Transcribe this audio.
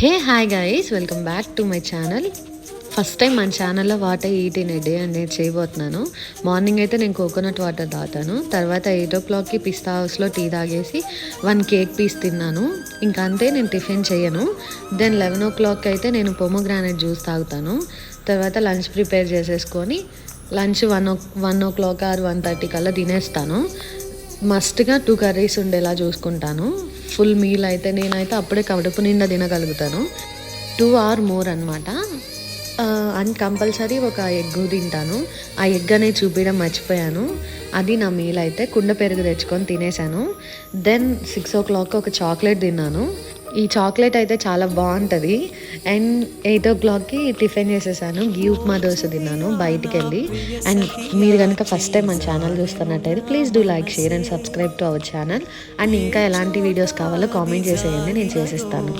Hey hi guys, welcome back to my channel. First time మన ఛానల్లో water eat in a day అని నేను చేయబోతున్నాను. మార్నింగ్ అయితే నేను కోకోనట్ వాటర్ తాగుతాను. తర్వాత 8 o'clockకి పిస్తా హౌస్లో టీ తాగేసి 1 కేక్ పీస్ తిన్నాను. ఇంకా అంతే, నేను టిఫిన్ చేయను. దెన్ 11 o'clock అయితే నేను పొమోగ్రానైట్ జ్యూస్ తాగుతాను. తర్వాత లంచ్ ప్రిపేర్ చేసేసుకొని లంచ్ 1 o'clock ఆర్ 1:30 కల్లా తినేస్తాను. మస్ట్గా 2 కర్రీస్ ఉండేలా చూసుకుంటాను. ఫుల్ మీల్ అయితే నేనైతే అప్పుడే కడుపు నిండా తినగలుగుతాను. 2 or more అనమాట. అండ్ కంపల్సరీ ఒక ఎగ్ తింటాను. ఆ ఎగ్ అనేది చూపించడం మర్చిపోయాను. అది నా మీల్ అయితే. కుండ పెరుగు తెచ్చుకొని తినేసాను. దెన్ 6 o'clock ఒక చాక్లెట్ తిన్నాను. ఈ చాక్లెట్ అయితే చాలా బాగుంటుంది. అండ్ 8 o'clockకి టిఫిన్ చేసేసాను. గీ ఉప్మా దోశ తిన్నాను బయటికి వెళ్ళి. అండ్ మీరు కనుక ఫస్ట్ టైం మన ఛానల్ చూస్తున్నట్టయితే please do like, share and subscribe to our channel. And ఇంకా ఎలాంటి వీడియోస్ కావాలో కామెంట్ చేసేయండి, నేను చేసేస్తాను.